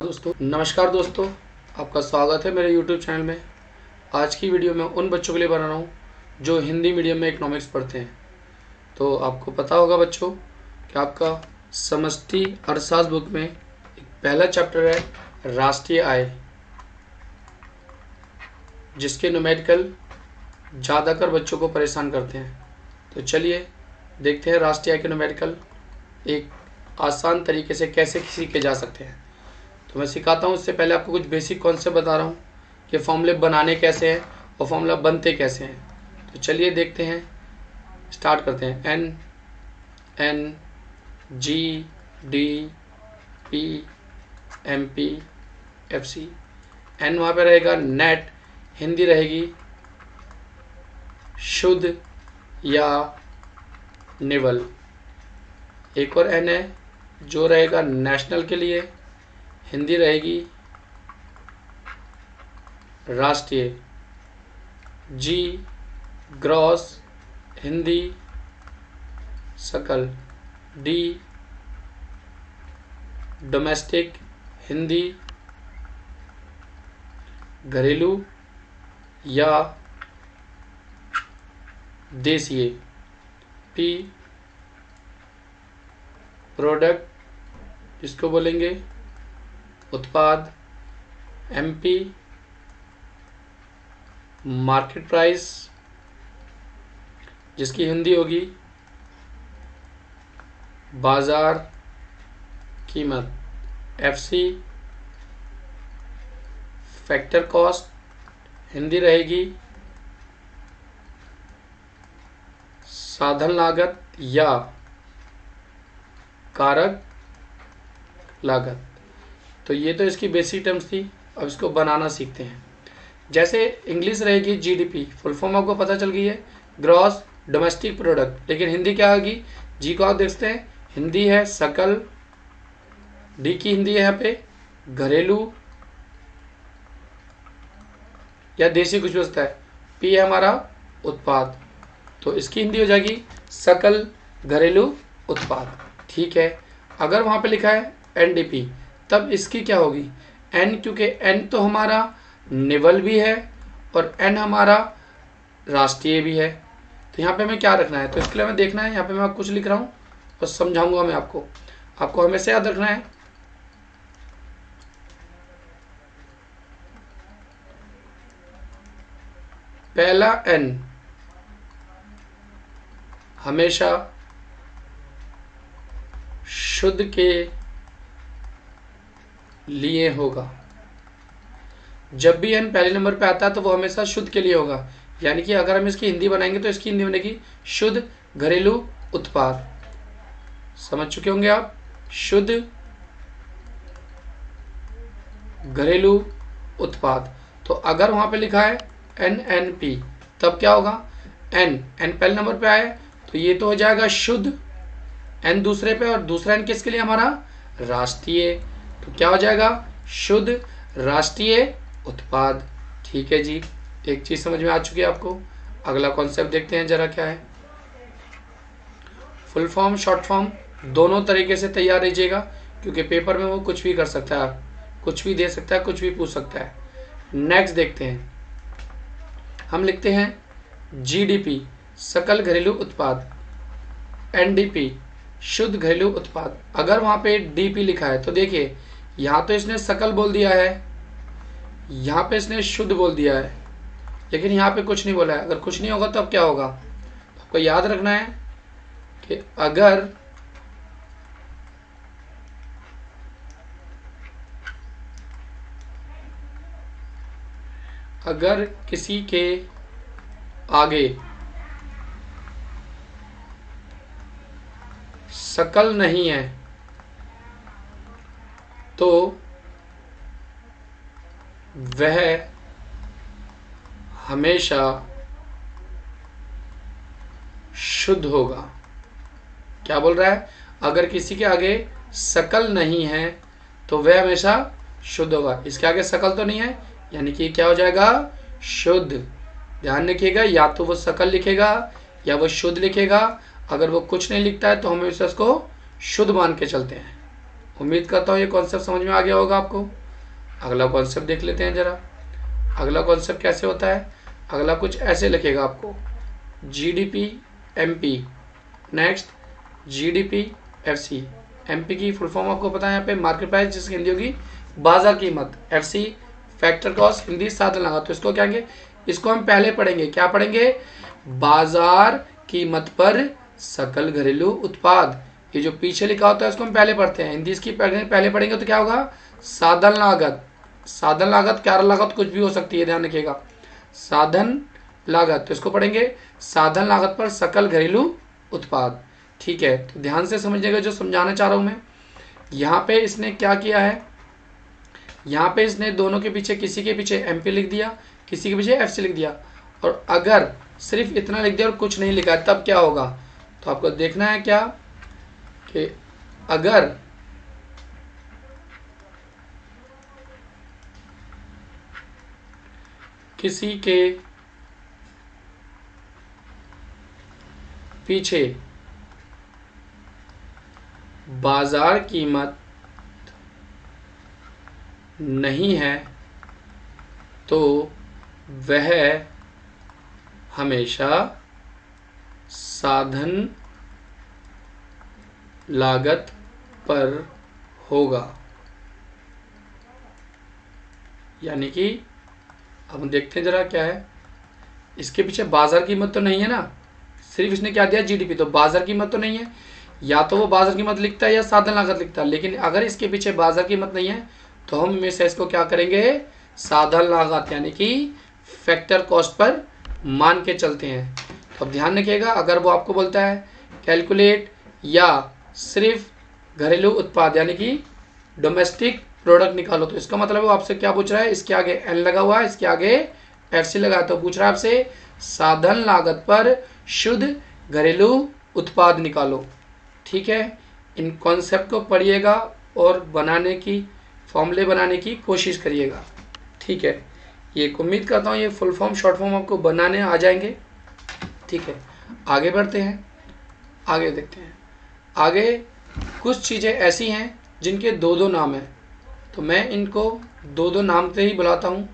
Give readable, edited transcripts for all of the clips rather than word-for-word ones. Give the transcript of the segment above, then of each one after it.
नमस्कार दोस्तों, आपका स्वागत है मेरे YouTube चैनल में। आज की वीडियो मैं उन बच्चों के लिए बना रहा हूँ जो हिंदी मीडियम में इकोनॉमिक्स पढ़ते हैं। तो आपको पता होगा बच्चों कि आपका समष्टि अर्थशास्त्र बुक में एक पहला चैप्टर है राष्ट्रीय आय, जिसके न्यूमेरिकल ज़्यादातर बच्चों को परेशान करते हैं। तो चलिए देखते हैं राष्ट्रीय आय के न्यूमेरिकल एक आसान तरीके से कैसे सीखे जा सकते हैं। तो मैं सिखाता हूँ। उससे पहले आपको कुछ बेसिक कॉन्सेप्ट बता रहा हूँ कि फॉर्मूले बनाने कैसे हैं और फॉर्मूला बनते कैसे हैं। तो चलिए देखते हैं, स्टार्ट करते हैं। N G D P M P F C. N वहाँ पे रहेगा नेट, हिंदी रहेगी शुद्ध या निवल। एक और एन है जो रहेगा नेशनल के लिए, हिंदी रहेगी राष्ट्रीय। जी ग्रॉस, हिंदी सकल। डी डोमेस्टिक, हिंदी घरेलू या देशीय। पी प्रोडक्ट, जिसको बोलेंगे उत्पाद। एमपी मार्केट प्राइस, जिसकी हिंदी होगी बाजार कीमत। एफसी फैक्टर कॉस्ट, हिंदी रहेगी साधन लागत या कारक लागत। तो ये तो इसकी बेसिक टर्म्स थी। अब इसको बनाना सीखते हैं। जैसे इंग्लिश रहेगी जीडीपी, फुल फॉर्म आपको पता चल गई है, ग्रॉस डोमेस्टिक प्रोडक्ट। लेकिन हिंदी क्या होगी? जी को आप देखते हैं, हिंदी है सकल। डी की हिंदी है यहाँ पे घरेलू या देसी, कुछ भी होता है। पी है हमारा उत्पाद, तो इसकी हिंदी हो जाएगी सकल घरेलू उत्पाद। ठीक है। अगर वहाँ पे लिखा है एनडीपी, तब इसकी क्या होगी? एन, क्योंकि एन तो हमारा निवल भी है और एन हमारा राष्ट्रीय भी है। तो यहाँ पे हमें क्या रखना है? तो इसके लिए हमें देखना है, यहाँ पे मैं कुछ लिख रहा हूँ और समझाऊंगा मैं आपको हमेशा याद रखना है। पहला एन हमेशा शुद्ध के लिए होगा। जब भी एन पहले नंबर पे आता है तो वो हमेशा शुद्ध के लिए होगा। यानी कि अगर हम इसकी हिंदी बनाएंगे तो इसकी हिंदी बनेगी शुद्ध घरेलू उत्पाद। समझ चुके होंगे आप, शुद्ध घरेलू उत्पाद। तो अगर वहां पे लिखा है एनएनपी, तब क्या होगा? एन पहले नंबर पे आए तो ये तो हो जाएगा शुद्ध, एन दूसरे पे, और दूसरा एन किसके लिए? हमारा राष्ट्रीय। तो क्या हो जाएगा? शुद्ध राष्ट्रीय उत्पाद। ठीक है जी, एक चीज समझ में आ चुकी है आपको। अगला कॉन्सेप्ट देखते हैं जरा क्या है। फुल फॉर्म शॉर्ट फॉर्म दोनों तरीके से तैयार रहिएगा, क्योंकि पेपर में वो कुछ भी कर सकता है, कुछ भी दे सकता है, कुछ भी पूछ सकता है। नेक्स्ट देखते हैं, हम लिखते हैं जीडीपी सकल घरेलू उत्पाद, एनडीपी शुद्ध घरेलू उत्पाद। अगर वहां पे डीपी लिखा है तो देखिए, यहां तो इसने सकल बोल दिया है, यहां पे इसने शुद्ध बोल दिया है, लेकिन यहां पे कुछ नहीं बोला है। अगर कुछ नहीं होगा तो अब क्या होगा? आपको याद रखना है कि अगर किसी के आगे सकल नहीं है तो वह हमेशा शुद्ध होगा। क्या बोल रहा है? अगर किसी के आगे सकल नहीं है तो वह हमेशा शुद्ध होगा। इसके आगे सकल तो नहीं है, यानी कि क्या हो जाएगा? शुद्ध। ध्यान रखिएगा, या तो वो सकल लिखेगा या वो शुद्ध लिखेगा। अगर वो कुछ नहीं लिखता है तो हम हमेशा उसको शुद्ध मान के चलते हैं। उम्मीद करता हूँ ये कॉन्सेप्ट समझ में आ गया होगा आपको। अगला कॉन्सेप्ट देख लेते हैं जरा। अगला कॉन्सेप्ट कैसे होता है, अगला कुछ ऐसे लिखेगा आपको, GDP MP, next GDP FC। MP की फुल फॉर्म आपको पता है, यहाँ पे मार्केट प्राइस जिसकी हिंदी होगी बाजार कीमत, FC फैक्टर कॉस्ट, हिंदी साधन लागत। तो इसको क्या कहेंगे, इसको हम पहले पढ़ेंगे, क्या पढ़ेंगे, बाजार कीमत पर सकल घरेलू उत्पाद। ये जो पीछे लिखा होता है उसको हम पहले पढ़ते हैं, हिंदी इसकी पहले पढ़ेंगे तो क्या होगा, साधन लागत। साधन लागत, कार्य लागत कुछ भी हो सकती है, ध्यान रखिएगा। साधन लागत, तो इसको पढ़ेंगे साधन लागत पर सकल घरेलू उत्पाद। ठीक है, तो ध्यान से समझिएगा जो समझाना चाह रहा हूं मैं। यहाँ पे इसने क्या किया है, यहाँ पे इसने दोनों के पीछे, किसी के पीछे MP लिख दिया, किसी के पीछे FC लिख दिया। और अगर सिर्फ इतना लिख दिया और कुछ नहीं लिखा तब क्या होगा, तो आपको देखना है क्या कि अगर किसी के पीछे बाजार कीमत नहीं है तो वह हमेशा साधन लागत पर होगा। यानी कि अब हम देखते हैं जरा क्या है, इसके पीछे बाजार कीमत तो नहीं है ना, सिर्फ इसने क्या दिया GDP, तो बाजार कीमत तो नहीं है, या तो वो बाजार कीमत लिखता है या साधन लागत लिखता है। लेकिन अगर इसके पीछे बाजार कीमत नहीं है तो हम हमेशा इसको क्या करेंगे, साधन लागत यानी कि फैक्टर कॉस्ट पर मान के चलते हैं। तो अब ध्यान रखिएगा, अगर वो आपको बोलता है कैलकुलेट या सिर्फ घरेलू उत्पाद यानी कि डोमेस्टिक प्रोडक्ट निकालो, तो इसका मतलब वो आपसे क्या पूछ रहा है, इसके आगे N लगा हुआ है, इसके आगे FC लगा है, तो पूछ रहा है आपसे साधन लागत पर शुद्ध घरेलू उत्पाद निकालो। ठीक है, इन कॉन्सेप्ट को पढ़िएगा और बनाने की, फॉर्मूले बनाने की कोशिश करिएगा। ठीक है, ये उम्मीद करता हूँ ये फुल फॉर्म शॉर्ट फॉर्म आपको बनाने आ जाएंगे। ठीक है, आगे बढ़ते हैं, आगे देखते हैं। आगे कुछ चीज़ें ऐसी हैं जिनके दो दो नाम हैं, तो मैं इनको दो दो नाम से ही बुलाता हूँ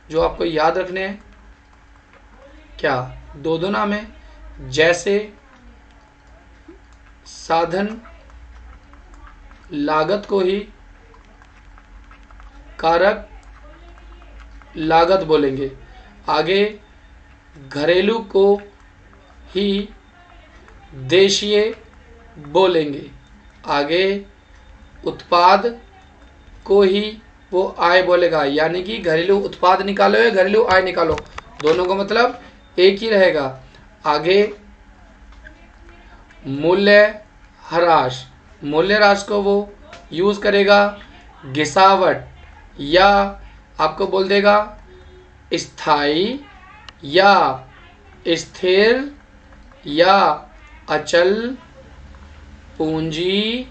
जो आपको याद रखने हैं। क्या दो दो नाम है, जैसे साधन लागत को ही कारक लागत बोलेंगे, आगे घरेलू को ही देशीय बोलेंगे, आगे उत्पाद को ही वो आय बोलेगा। यानी कि घरेलू उत्पाद निकालो या घरेलू आय निकालो, दोनों का मतलब एक ही रहेगा। आगे मूल्य ह्रास, मूल्य ह्रास को वो यूज करेगा गिसावट, या आपको बोल देगा स्थायी या स्थिर या अचल पूंजी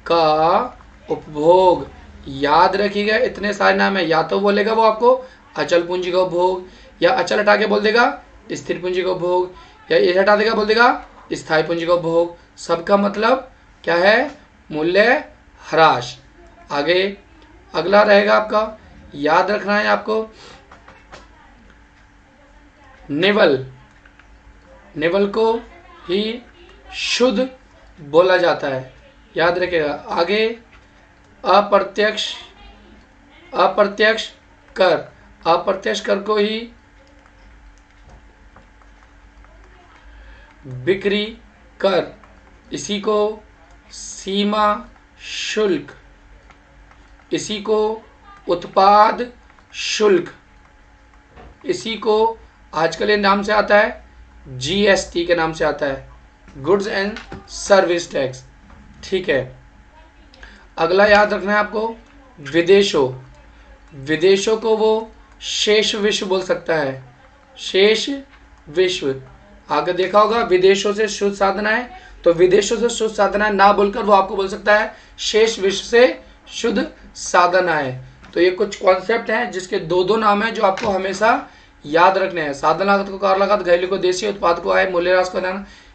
का उपभोग। याद रखिएगा इतने सारे नाम है, या तो बोलेगा वो आपको अचल पूंजी का उपभोग, या अचल हटा के बोल देगा स्थिर पूंजी का उपभोग, या ये हटा देगा बोल देगा स्थायी पूंजी का उपभोग। सबका मतलब क्या है, मूल्य ह्रास। आगे अगला रहेगा आपका, याद रखना है आपको, निवल, निवल को ही शुद्ध बोला जाता है, याद रखिएगा। आगे अप्रत्यक्ष, अप्रत्यक्ष कर, अप्रत्यक्ष कर को ही बिक्री कर, इसी को सीमा शुल्क, इसी को उत्पाद शुल्क, इसी को आजकल ये नाम से आता है GST के नाम से आता है, गुड्स एंड सर्विस टैक्स। ठीक है, अगला याद रखना है आपको विदेशों, विदेशों को वो शेष विश्व बोल सकता है, शेष विश्व। आगे देखा होगा विदेशों से शुद्ध साधन है, तो विदेशों से शुद्ध साधन है ना बोलकर वो आपको बोल सकता है शेष विश्व से शुद्ध साधन है। तो ये कुछ कॉन्सेप्ट हैं जिसके दो दो नाम हैं जो आपको हमेशा याद रखने हैं। साधन लागत को कार्य लागत, घरेलू को देशी उत्पाद को आय, मूल्य ह्रास को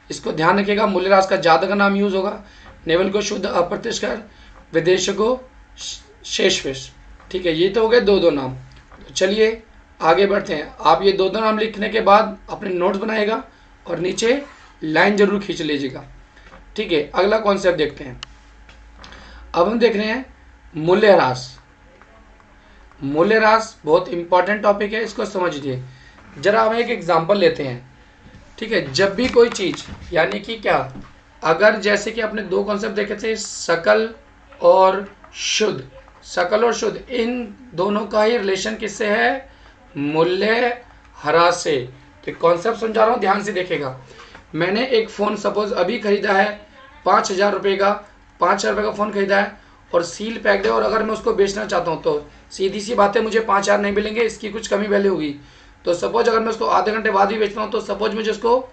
इसको ध्यान रखिएगा, मूल्य ह्रास का ज्यादा का नाम यूज होगा, नेवल को शुद्ध अप्रत्यक्ष कर, विदेशों को शेषविश। ठीक है, ये तो हो गए दो दो नाम। तो चलिए आगे बढ़ते हैं। आप ये दो दो नाम लिखने के बाद अपने नोट्स बनाएगा और नीचे लाइन जरूर खींच लीजिएगा। ठीक है, अगला कॉन्सेप्ट देखते हैं। अब हम देख रहे हैं मूल्यह्रास। मूल्यह्रास बहुत इंपॉर्टेंट टॉपिक है, इसको समझिए। जरा हम एक एग्जांपल लेते हैं। ठीक है, जब भी कोई चीज, यानी कि क्या, अगर जैसे कि आपने दो कॉन्सेप्ट देखे थे, सकल और शुद्ध। सकल और शुद्ध, इन दोनों का ही रिलेशन किससे है? मूल्यह्रास से। तो कॉन्सेप्ट समझा रहा हूँ, ध्यान से देखेगा। मैंने एक फ़ोन सपोज अभी खरीदा है 5,000 रुपये का, 5,000 रुपये का फ़ोन खरीदा है और सील पैक्ड है, और अगर मैं उसको बेचना चाहता हूँ तो सीधी सी बात है, मुझे 5,000 नहीं मिलेंगे, इसकी कुछ कमी वैल्यू होगी। तो सपोज अगर मैं उसको आधे घंटे बाद भी बेचता हूँ तो सपोज मुझे उसको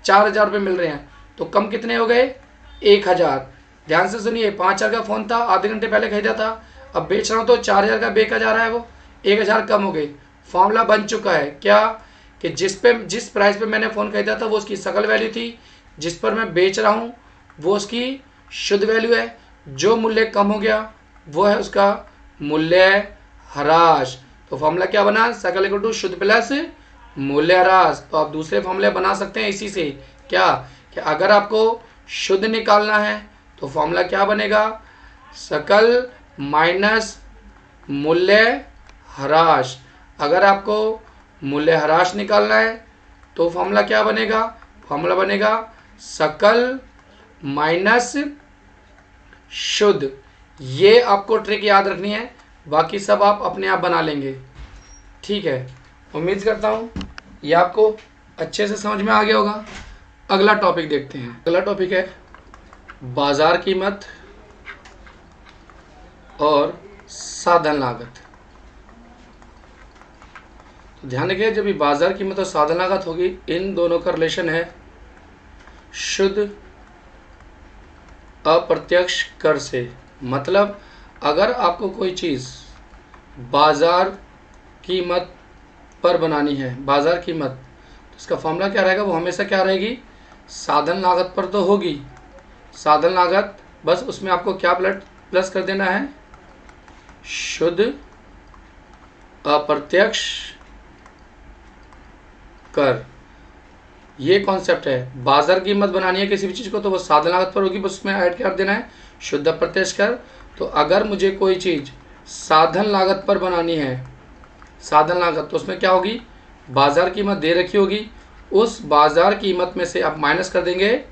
4,000 रुपये मिल रहे हैं, तो कम कितने हो गए? 1,000। ध्यान से सुनिए, 5,000 का फ़ोन था, आधे घंटे पहले खरीदा था, अब बेच रहा हूँ तो 4,000 का बेका जा रहा है, वो 1,000 कम हो गई। फॉर्मूला बन चुका है क्या? कि जिस प्राइस पे मैंने फ़ोन खरीदा था वो उसकी सकल वैल्यू थी, जिस पर मैं बेच रहा हूँ वो उसकी शुद्ध वैल्यू है। जो मूल्य कम हो गया वो है उसका मूल्यह्रास। तो फॉर्मूला क्या बना? सकल इक्वल टू शुद्ध प्लस मूल्यह्रास। तो आप दूसरे फॉर्मूले बना सकते हैं इसी से। क्या कि अगर आपको शुद्ध निकालना है तो फॉर्मूला क्या बनेगा? सकल माइनस मूल्यह्रास। अगर आपको मूल्यह्रास निकालना है तो फॉर्मूला क्या बनेगा? फॉर्मूला बनेगा सकल माइनस शुद्ध। ये आपको ट्रिक याद रखनी है, बाकी सब आप अपने आप बना लेंगे। ठीक है, उम्मीद करता हूँ ये आपको अच्छे से समझ में आ गया होगा। अगला टॉपिक देखते हैं। अगला टॉपिक है बाजार कीमत और साधन लागत। तो ध्यान रखिए, जब भी बाजार कीमत और साधन लागत होगी, इन दोनों का रिलेशन है शुद्ध अप्रत्यक्ष कर से। मतलब अगर आपको कोई चीज़ बाजार कीमत पर बनानी है, बाजार कीमत, तो इसका फॉर्मूला क्या रहेगा? वो हमेशा क्या रहेगी? साधन लागत पर तो होगी। साधन लागत, बस उसमें आपको क्या प्लस कर देना है? शुद्ध अप्रत्यक्ष कर। ये कॉन्सेप्ट है। बाजार कीमत बनानी है किसी भी चीज़ को तो वो साधन लागत पर होगी, बस उसमें ऐड कर देना है शुद्ध अप्रत्यक्ष कर। तो अगर मुझे कोई चीज़ साधन लागत पर बनानी है, साधन लागत, तो उसमें क्या होगी? बाजार कीमत दे रखी होगी, उस बाजार कीमत में से आप माइनस कर देंगे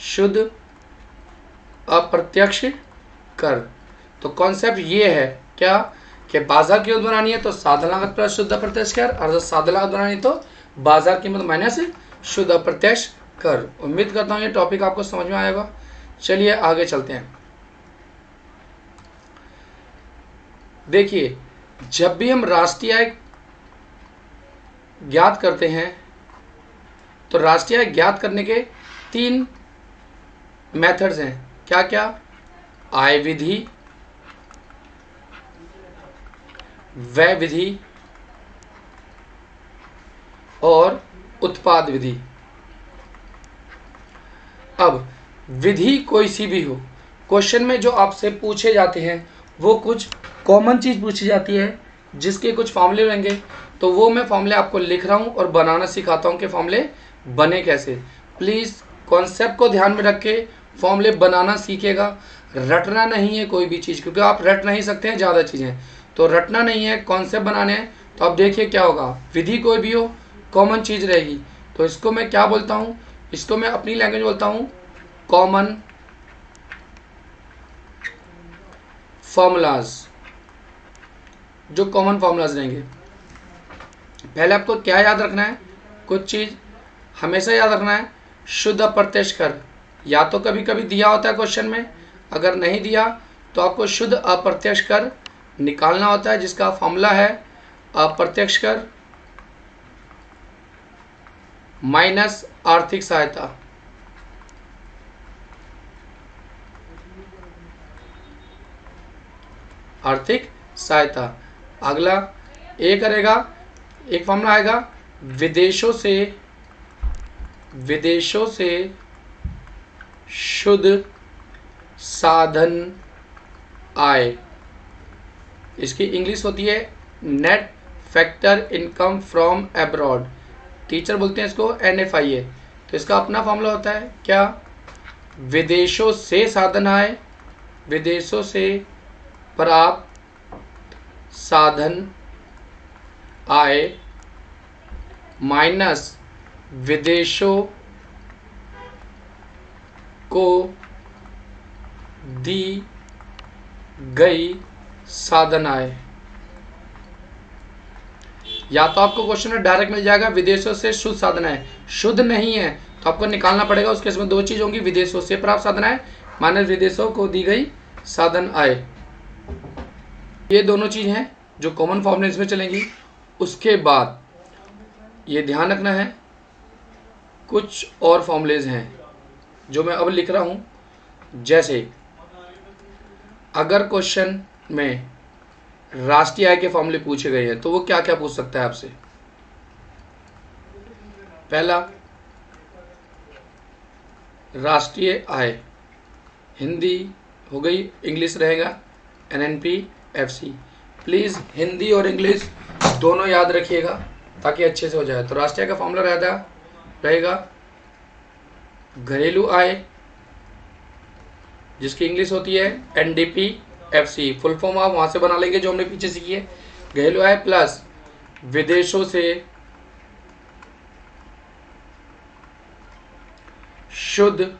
शुद्ध अप्रत्यक्ष कर। तो कॉन्सेप्ट ये है क्या कि बाजार कीमत बनानी है तो साधन लागत प्लस शुद्ध अप्रत्यक्ष कर, और साधन लागत बनानी है तो बाजार कीमत माइनस शुद्ध अप्रत्यक्ष कर। उम्मीद करता हूँ ये टॉपिक आपको समझ में आएगा। चलिए आगे चलते हैं। देखिए, जब भी हम राष्ट्रीय आय ज्ञात करते हैं तो राष्ट्रीय आय ज्ञात करने के 3 मेथड्स हैं। क्या क्या? आय विधि, व्यय विधि और उत्पाद विधि। अब विधि कोई सी भी हो, क्वेश्चन में जो आपसे पूछे जाते हैं वो कुछ कॉमन चीज़ पूछी जाती है जिसके कुछ फॉर्मूले रहेंगे, तो वो मैं फॉर्मूले आपको लिख रहा हूँ और बनाना सिखाता हूँ कि फॉर्मूले बने कैसे। प्लीज़ कॉन्सेप्ट को ध्यान में रख के फॉर्मूले बनाना सीखेगा। रटना नहीं है कोई भी चीज़, क्योंकि आप रट नहीं सकते हैं ज़्यादा चीज़ें, तो रटना नहीं है, कॉन्सेप्ट बनाने हैं। तो अब देखिए क्या होगा, विधि कोई भी हो, कॉमन चीज़ रहेगी। तो इसको मैं क्या बोलता हूँ? इसको मैं अपनी लैंग्वेज बोलता हूँ कॉमन फॉर्मूलाज। जो कॉमन फॉर्मूलाज रहेंगे, पहले आपको क्या याद रखना है? कुछ चीज़ हमेशा याद रखना है, शुद्ध अप्रत्यक्ष कर। या तो कभी कभी दिया होता है क्वेश्चन में, अगर नहीं दिया तो आपको शुद्ध अप्रत्यक्ष कर निकालना होता है, जिसका फॉर्मूला है अप्रत्यक्ष कर माइनस आर्थिक सहायता। आर्थिक सहायता। अगला ए करेगा, एक फॉर्मूला आएगा विदेशों से शुद्ध साधन आय। इसकी इंग्लिश होती है net factor income from abroad. Teacher बोलते हैं इसको NFIA। तो इसका अपना फॉर्मूला होता है क्या? विदेशों से साधन आय, विदेशों से प्राप्त साधन आय माइनस विदेशों को दी गई साधन आय। या तो आपको क्वेश्चन में डायरेक्ट मिल जाएगा विदेशों से शुद्ध साधन आय, शुद्ध नहीं है तो आपको निकालना पड़ेगा। उसके इसमें दो चीज होंगी, विदेशों से प्राप्त साधन आय माइनस विदेशों को दी गई साधन आय। ये दोनों चीज हैं जो कॉमन फॉर्मूले में चलेंगी। उसके बाद ये ध्यान रखना है कुछ और फॉर्मूलेज हैं जो मैं अब लिख रहा हूं। जैसे अगर क्वेश्चन में राष्ट्रीय आय के फॉर्मूले पूछे गए हैं तो वो क्या क्या पूछ सकता है आपसे। पहला, राष्ट्रीय आय, हिंदी हो गई, इंग्लिश रहेगा NNP-FC। प्लीज हिंदी और इंग्लिश दोनों याद रखिएगा ताकि अच्छे से हो जाए। तो राष्ट्रीय आय का फॉर्मूला रहेगा घरेलू आय, जिसकी इंग्लिश होती है NDP-FC। फुल फॉर्म आप वहां से बना लेंगे जो हमने पीछे सीखी है। घरेलू आय प्लस विदेशों से शुद्ध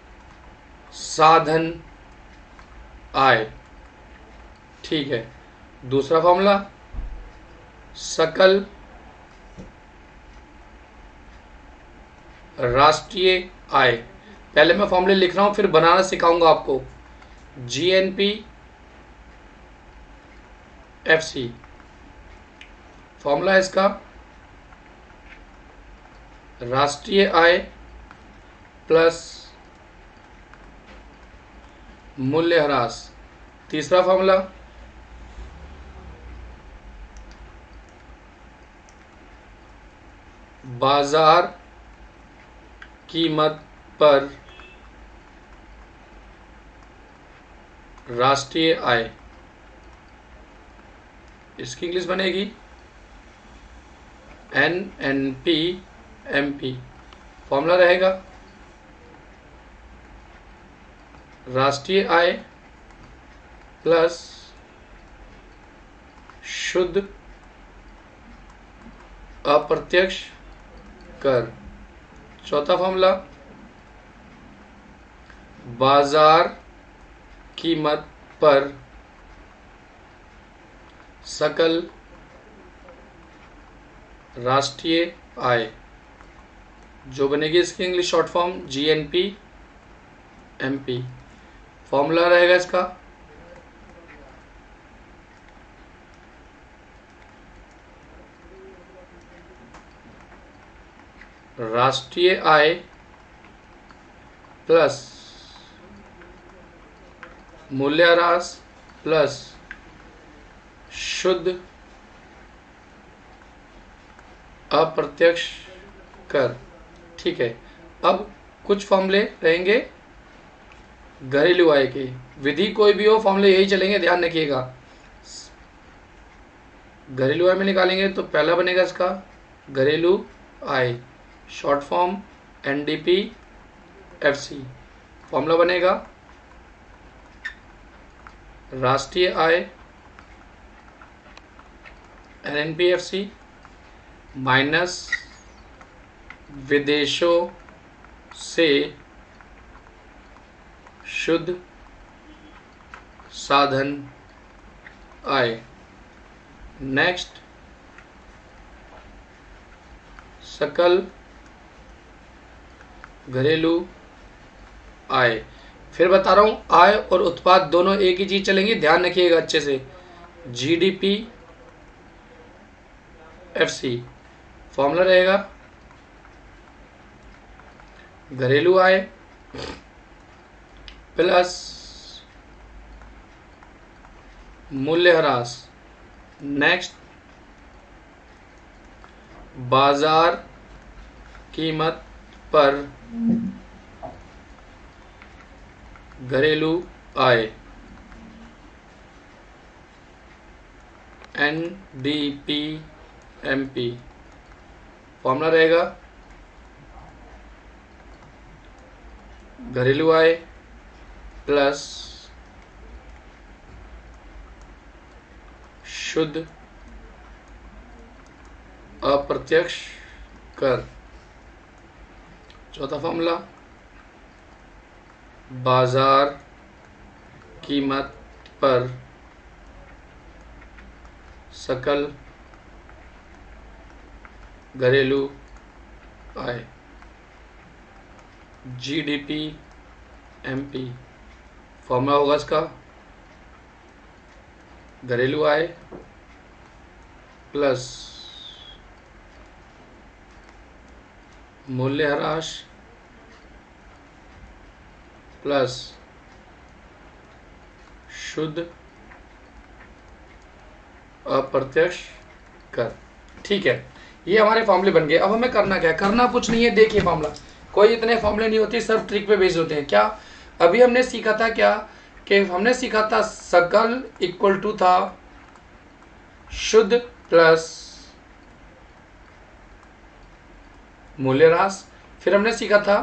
साधन आय। ठीक है। दूसरा फॉर्मूला सकल राष्ट्रीय आय। पहले मैं फॉर्मूले लिख रहा हूं फिर बनाना सिखाऊंगा आपको। GNP-FC फॉर्मूला है इसका राष्ट्रीय आय प्लस मूल्यह्रास। तीसरा फॉर्मूला बाजार कीमत पर राष्ट्रीय आय। इसकी इंग्लिश बनेगी NNP-MP। फॉर्मूला रहेगा राष्ट्रीय आय प्लस शुद्ध अप्रत्यक्ष कर। चौथा फॉर्मूला बाजार कीमत पर सकल राष्ट्रीय आय, जो बनेगी इसकी English short form GNP-MP। Formula रहेगा इसका राष्ट्रीय आय प्लस मूल्यह्रास प्लस शुद्ध अप्रत्यक्ष कर। ठीक है। अब कुछ फॉर्मूले रहेंगे घरेलू आय के। विधि कोई भी हो फॉर्मूले यही चलेंगे, ध्यान रखिएगा। घरेलू आय में निकालेंगे तो पहला बनेगा इसका घरेलू आय, शॉर्ट फॉर्म NDP-FC। फॉर्मूला बनेगा राष्ट्रीय आय NNP-FC माइनस विदेशों से शुद्ध साधन आय। नेक्स्ट सकल घरेलू आय। फिर बता रहा हूं आय और उत्पाद दोनों एक ही चीज चलेंगी, ध्यान रखिएगा अच्छे से। GDP-FC फॉर्मूला रहेगा घरेलू आय प्लस मूल्यह्रास। नेक्स्ट बाजार कीमत पर घरेलू आय, NDPMP फॉर्मूला रहेगा घरेलू आय प्लस शुद्ध अप्रत्यक्ष कर। चौथा फॉर्मूला बाजार कीमत पर सकल घरेलू आय, GDPMP फॉर्मूला होगा इसका घरेलू आय प्लस मूल्यह्रास प्लस शुद्ध अप्रत्यक्ष कर। ठीक है, ये हमारे फॉर्मूले बन गए। अब हमें करना क्या है? करना कुछ नहीं है। देखिए फॉर्मूला कोई इतने फॉर्मूले नहीं होते, सब ट्रिक पे बेस्ड होते हैं। क्या अभी हमने सीखा था? क्या कि हमने सीखा था सकल इक्वल टू था शुद्ध प्लस मूल्यह्रास। फिर हमने सीखा था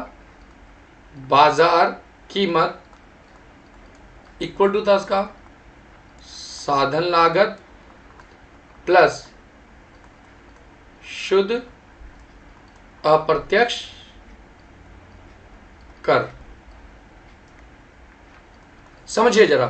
बाजार कीमत इक्वल टू था उसका साधन लागत प्लस शुद्ध अप्रत्यक्ष कर। समझिए जरा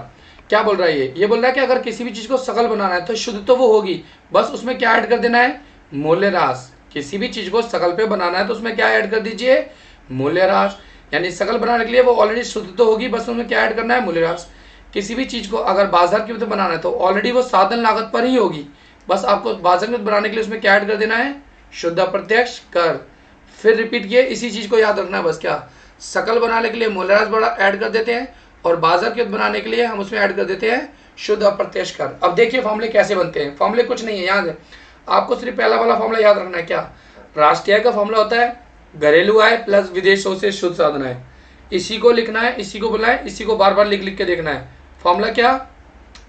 क्या बोल रहा है ये बोल रहा है कि अगर किसी भी चीज को सकल बनाना है तो शुद्ध तो वो होगी, बस उसमें क्या ऐड कर देना है? मूल्यह्रास। किसी भी चीज को सकल पे बनाना है तो उसमें क्या ऐड कर दीजिए? मूल्यह्रास। यानी सकल बनाने के लिए वो ऑलरेडी शुद्ध तो होगी, बस उसमें क्या ऐड करना है? मूल्यह्रास। किसी भी चीज को अगर बाजार कीमत बनाना है तो ऑलरेडी वो साधन लागत पर ही होगी, बस आपको बाजार कीमत बनाने के लिए उसमें क्या ऐड कर देना है? शुद्ध अप्रत्यक्ष कर। फिर रिपीट किए, इसी चीज को याद रखना है बस। क्या सकल बनाने के लिए मूल्यह्रास बड़ा ऐड कर देते हैं और बाजार कीमत बनाने के लिए हम उसमें ऐड कर देते हैं शुद्ध अप्रत्यक्ष कर। अब देखिए फॉर्मूले कैसे बनते हैं। फॉर्मूले कुछ नहीं है, याद है आपको, सिर्फ पहला वाला फॉर्मूला याद रखना है। क्या राष्ट्रीय आय का फॉर्मूला होता है घरेलू आय प्लस विदेशों से शुद्ध साधन आय। इसी को लिखना है, इसी को बोलना है, इसी को बार बार लिख लिख के देखना है। फॉर्मूला क्या?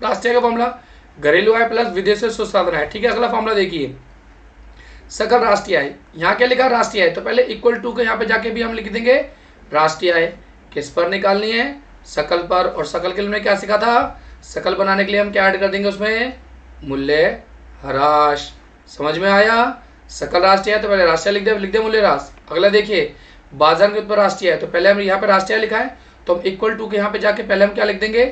राष्ट्रीय का फॉर्मूला घरेलू आय प्लस विदेशों से शुद्ध साधन आय। ठीक है, अगला फॉर्मूला देखिए सकल राष्ट्रीय आय। यहाँ क्या लिखा? राष्ट्रीय आय। तो पहले इक्वल टू के यहाँ पे जाके भी हम लिख देंगे राष्ट्रीय आय। किस पर निकालनी है? सकल पर। और सकल के लिए हमने क्या सीखा था? सकल बनाने के लिए हम क्या ऐड कर देंगे उसमें? मूल्यह्रास। समझ में आया? सकल राष्ट्रीय है तो पहले राष्ट्रीय लिख दे मूल्यह्रास। अगला देखिए बाजार के ऊपर राष्ट्रीय है, तो पहले हम यहाँ पे राष्ट्रीय लिखा है तो हम इक्वल टू के यहाँ पे जाके पहले हम क्या लिख देंगे?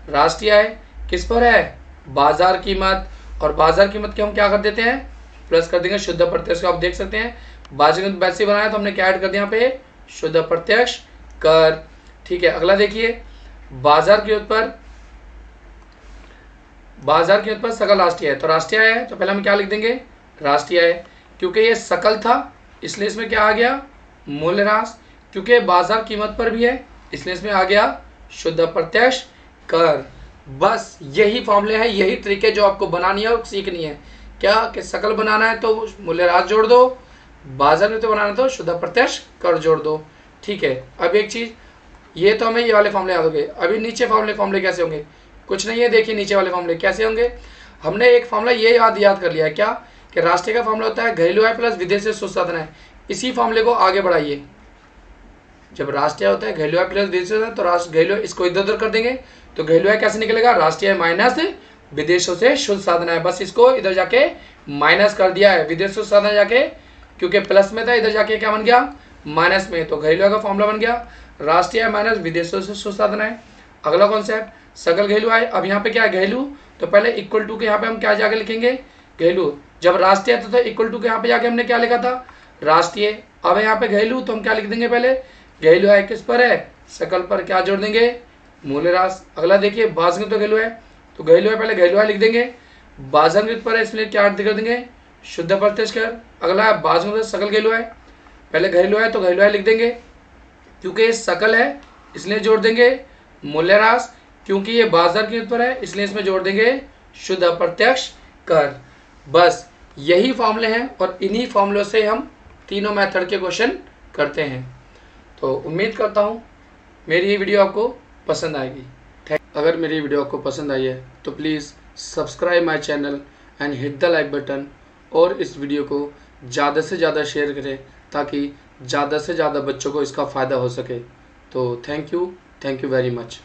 राष्ट्रीय आय। किस पर है? बाजार कीमत। और बाजार कीमत के हम क्या कर देते हैं? प्लस कर देंगे शुद्ध अप्रत्यक्ष। आप देख सकते हैं बाजार कीमत वैसे बनाया तो हमने क्या ऐड कर दिया यहाँ पे? शुद्ध अप्रत्यक्ष कर। ठीक है, अगला देखिए बाजार कीमत पर सकल राष्ट्रीय है, तो राष्ट्रीय आय है तो पहले हम क्या लिख देंगे? राष्ट्रीय आय। क्योंकि ये सकल था इसलिए इसमें क्या आ गया? मूल्यह्रास। क्योंकि बाजार कीमत पर भी है इसलिए इसमें आ गया शुद्ध अप्रत्यक्ष कर। बस यही फॉर्मूले हैं, यही ट्रिक है जो आपको बनानी है और सीखनी है। क्या कि सकल बनाना है तो मूल्यह्रास जोड़ दो, बाजार कीमत बनाना है तो शुद्ध अप्रत्यक्ष कर जोड़ दो। ठीक है, अब एक चीज, ये तो हमें ये वाले फॉर्मूले याद हो गए। अभी नीचे फॉर्मूले कैसे होंगे? कुछ नहीं है, देखिए नीचे वाले फॉर्मूले कैसे होंगे। हमने एक फॉर्मूला ये याद कर लिया है। क्या कि राष्ट्रीय का फॉर्मूला होता है घरेलू आय प्लस विदेश से शुद्ध साधन आय। इसी फॉर्मूले को आगे बढ़ाइए। जब राष्ट्रीय होता है घरेलू आय प्लस विदेश से, तो घरेलू इसको इधर उधर कर देंगे तो घरेलू आय कैसे निकलेगा? राष्ट्रीय आय माइनस विदेशों से शुद्ध साधन आय। बस इसको इधर जाके माइनस कर दिया है, विदेशों से साधन जाके, क्योंकि प्लस में था इधर जाके क्या बन गया? माइनस में। तो घरेलू आय का फॉर्मूला बन गया राष्ट्रीय आय माइनस विदेशों से शुद्ध साधन आय। अगला कॉन्सेप्ट सकल घरेलू आय। अब यहाँ पे क्या है? घरेलू, तो पहले इक्वल टू के यहाँ पे हम क्या जाके लिखेंगे? घरेलू। जब राष्ट्रीय था तो इक्वल टू के यहाँ पे जाके हमने क्या लिखा था? राष्ट्रीय। अब यहाँ पे घरेलू तो हम क्या लिख देंगे? पहले घरेलू आय किस पर है? सकल पर। क्या जोड़ देंगे? मूल्यह्रास। अगला देखिए बाजार कीमत तो घरेलू है तो घरेलू आय पहले घरेलू आय लिख देंगे, बाजार कीमत पर है इसलिए क्या ऐड कर देंगे? शुद्ध अप्रत्यक्ष कर। अगला है बाजार कीमत सकल घरेलू आय, पहले घरेलू आय तो घरेलू आय लिख देंगे, क्योंकि ये सकल है इसलिए जोड़ देंगे मूल्यह्रास, क्योंकि ये बाजार कीमत पर है इसलिए इसमें जोड़ देंगे शुद्ध अप्रत्यक्ष कर। बस यही फॉर्मूले हैं और इन्हीं फॉर्मूलों से हम तीनों मेथड के क्वेश्चन करते हैं। तो उम्मीद करता हूँ मेरी ये वीडियो आपको पसंद आएगी। थैंक अगर मेरी वीडियो आपको पसंद आई है तो please subscribe my channel and hit the like button, और इस वीडियो को ज़्यादा से ज़्यादा शेयर करें ताकि ज़्यादा से ज़्यादा बच्चों को इसका फ़ायदा हो सके। तो थैंक यू वेरी मच।